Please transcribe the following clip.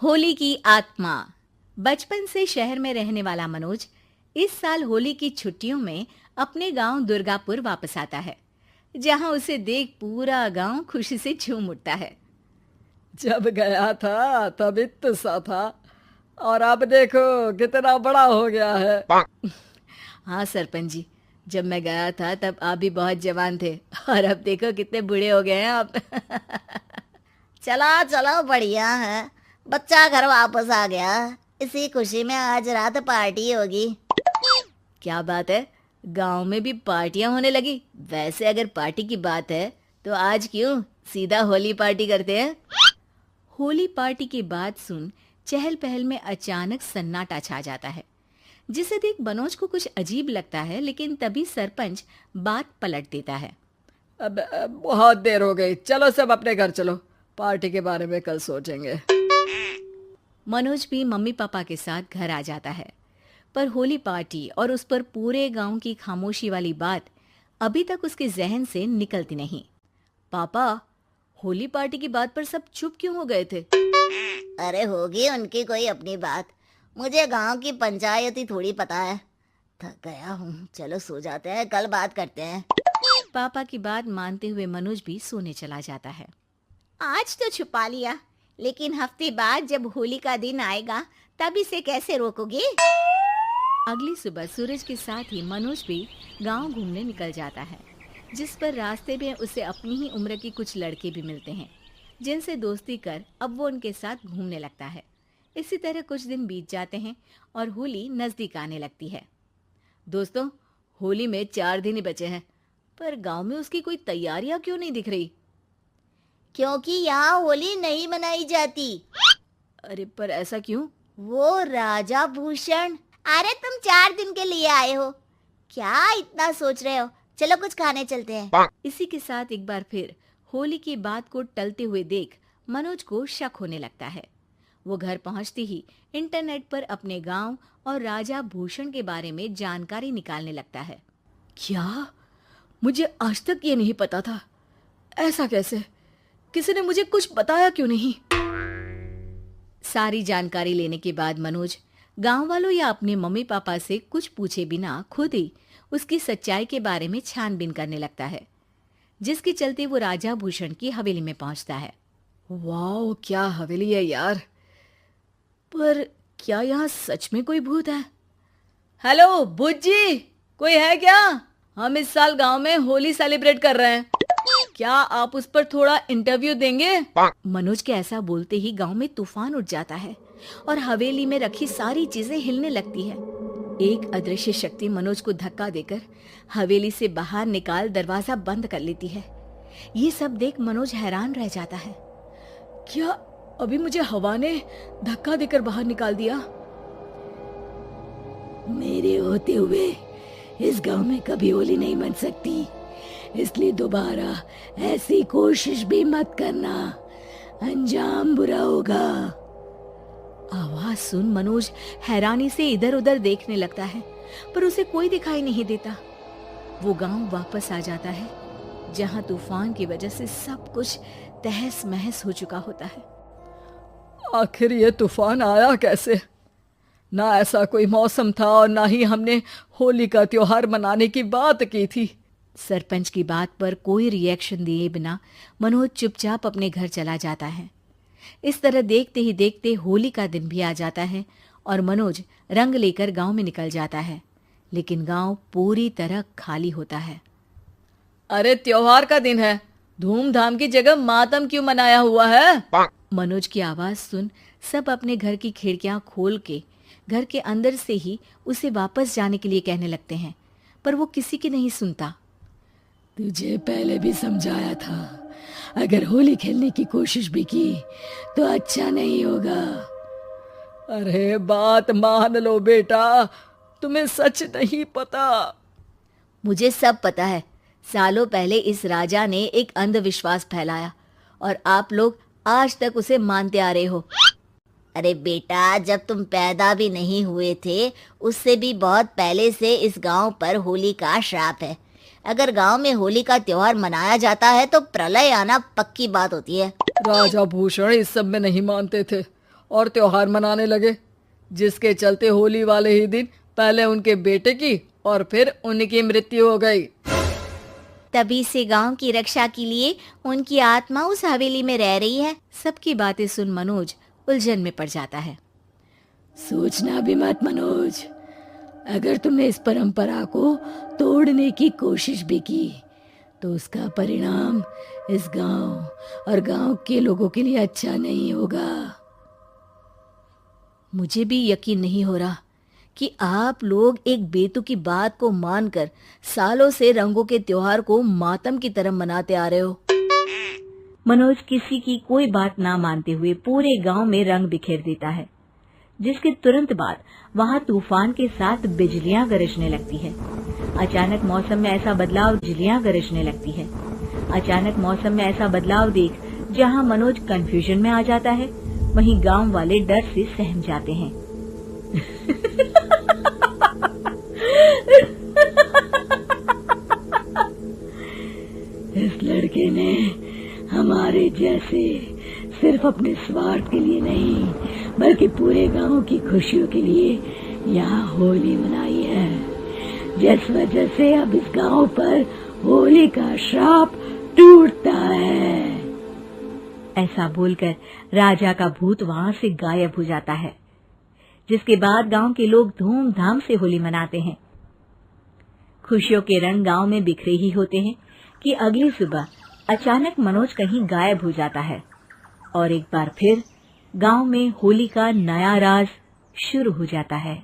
होली की आत्मा। बचपन से शहर में रहने वाला मनोज इस साल होली की छुट्टियों में अपने गांव दुर्गापुर वापस आता है, जहां उसे देख पूरा गांव खुशी से झूम उठता है। जब गया था तब इतना सा था और अब देखो कितना बड़ा हो गया है। हाँ सरपंच जी, जब मैं गया था तब आप भी बहुत जवान थे और अब देखो कितने बूढ़े हो गए हैं आप। चलो चलो बढ़िया है। बच्चा घर वापस आ गया। इसी खुशी में आज रात पार्टी होगी। क्या बात है, गांव में भी पार्टियां होने लगी। वैसे अगर पार्टी की बात है तो आज क्यों सीधा होली पार्टी करते हैं। होली पार्टी की बात सुन चहल पहल में अचानक सन्नाटा छा जाता है, जिसे देख मनोज को कुछ अजीब लगता है। लेकिन तभी सरपंच बात पलट देता है। अब बहुत देर हो गई, चलो सब अपने घर चलो, पार्टी के बारे में कल सोचेंगे। मनोज भी मम्मी पापा के साथ घर आ जाता है, पर होली पार्टी और उस पर पूरे गांव की खामोशी वाली बात अभी तक उसके जहन से निकलती नहीं। पापा, होली पार्टी की बात पर सब चुप क्यों हो गए थे? अरे होगी उनकी कोई अपनी बात। मुझे गांव की पंचायत ही थोड़ी पता है। थक गया हूँ, चलो सो जाते हैं, कल बात करते हैं। पापा की बात मानते हुए मनोज भी सोने चला जाता है। आज तो छुपा लिया, लेकिन हफ्ते बाद जब होली का दिन आएगा तब इसे कैसे रोकोगे? अगली सुबह सूरज के साथ ही मनोज भी गांव घूमने निकल जाता है, जिस पर रास्ते में उसे अपनी ही उम्र के कुछ लड़के भी मिलते हैं, जिनसे दोस्ती कर अब वो उनके साथ घूमने लगता है। इसी तरह कुछ दिन बीत जाते हैं और होली नजदीक आने लगती है। दोस्तों, होली में 4 दिन ही बचे हैं, पर गांव में उसकी कोई तैयारियां क्यों नहीं दिख रही? क्योंकि यहाँ होली नहीं मनाई जाती। अरे पर ऐसा क्यों? वो राजा भूषण। अरे तुम 4 दिन के लिए आए हो, क्या इतना सोच रहे हो? चलो कुछ खाने चलते हैं। इसी के साथ एक बार फिर होली की बात को टलते हुए देख मनोज को शक होने लगता है। वो घर पहुंचते ही इंटरनेट पर अपने गांव और राजा भूषण के बारे में जानकारी निकालने लगता है। क्या? मुझे आज तक ये नहीं पता था। ऐसा कैसे? किसी ने मुझे कुछ बताया क्यों नहीं? सारी जानकारी लेने के बाद मनोज गांव वालों या अपने मम्मी पापा से कुछ पूछे बिना खुद ही उसकी सच्चाई के बारे में छानबीन करने लगता है, जिसके चलते वो राजा भूषण की हवेली में पहुंचता है। वाह, क्या हवेली है यार। पर क्या यहाँ सच में कोई भूत है? हेलो भूत जी, कोई है क्या? हम इस साल गांव में होली सेलिब्रेट कर रहे हैं, क्या आप उस पर थोड़ा इंटरव्यू देंगे? मनोज के ऐसा बोलते ही गांव में तूफान उठ जाता है और हवेली में रखी सारी चीजें हिलने लगती है। एक अदृश्य शक्ति मनोज को धक्का देकर हवेली से बाहर निकाल दरवाजा बंद कर लेती है। ये सब देख मनोज हैरान रह जाता है। क्या अभी मुझे हवा ने धक्का देकर बाहर निकाल दिया? मेरे होते हुए इस गांव में कभी होली नहीं मन सकती, इसलिए दोबारा ऐसी कोशिश भी मत करना, अंजाम बुरा होगा। आवाज सुन मनोज हैरानी से इधर उधर देखने लगता है, पर उसे कोई दिखाई नहीं देता। वो गांव वापस आ जाता है, जहां तूफान की वजह से सब कुछ तहस महस हो चुका होता है। आखिर ये तूफान आया कैसे? ना ऐसा कोई मौसम था और ना ही हमने होली का त्योहार मनाने की बात की थी। सरपंच की बात पर कोई रिएक्शन दिए बिना मनोज चुपचाप अपने घर चला जाता है। इस तरह देखते ही देखते होली का दिन भी आ जाता है और मनोज रंग लेकर गांव में निकल जाता है, लेकिन गांव पूरी तरह खाली होता है। अरे त्योहार का दिन है, धूमधाम की जगह मातम क्यों मनाया हुआ है? मनोज की आवाज सुन सब अपने घर की खिड़कियां खोल के घर के अंदर से ही उसे वापस जाने के लिए कहने लगते हैं, पर वो किसी की नहीं सुनता। तुझे पहले भी समझाया था, अगर होली खेलने की कोशिश भी की तो अच्छा नहीं होगा। अरे बात मान लो बेटा, तुम्हें सच नहीं पता। मुझे सब पता है। सालों पहले इस राजा ने एक अंधविश्वास फैलाया और आप लोग आज तक उसे मानते आ रहे हो। अरे बेटा, जब तुम पैदा भी नहीं हुए थे उससे भी बहुत पहले से इस गांव पर होली का श्राप है। अगर गांव में होली का त्योहार मनाया जाता है तो प्रलय आना पक्की बात होती है। राजा भूषण इस सब में नहीं मानते थे और त्योहार मनाने लगे, जिसके चलते होली वाले ही दिन पहले उनके बेटे की और फिर उनकी मृत्यु हो गई। तभी से गांव की रक्षा के लिए उनकी आत्मा उस हवेली में रह रही है। सबकी बातें सुन मनोज उलझन में पड़ जाता है। सोचना भी मत मनोज, अगर तुमने इस परंपरा को तोड़ने की कोशिश भी की तो उसका परिणाम इस गांव और गांव के लोगों के लिए अच्छा नहीं होगा। मुझे भी यकीन नहीं हो रहा कि आप लोग एक बेतुकी बात को मानकर सालों से रंगों के त्योहार को मातम की तरह मनाते आ रहे हो। मनोज किसी की कोई बात ना मानते हुए पूरे गांव में रंग बिखेर देता है, जिसके तुरंत बाद वहां तूफान के साथ बिजलियां गरजने लगती है। अचानक मौसम में ऐसा बदलाव देख जहां मनोज कंफ्यूजन में आ जाता है, वहीं गांव वाले डर से सहम जाते हैं। इस लड़के ने हमारे जैसे सिर्फ अपने स्वार्थ के लिए नहीं बल्कि पूरे गांव की खुशियों के लिए यहाँ होली मनाई है, जिस वजह से अब इस गांव पर होली का श्राप टूटता है। ऐसा बोलकर राजा का भूत वहां से गायब हो जाता है, जिसके बाद गांव के लोग धूमधाम से होली मनाते हैं। खुशियों के रंग गांव में बिखरे ही होते हैं कि अगली सुबह अचानक मनोज कहीं गायब हो जाता है और एक बार फिर गांव में होली का नया राज शुरू हो जाता है।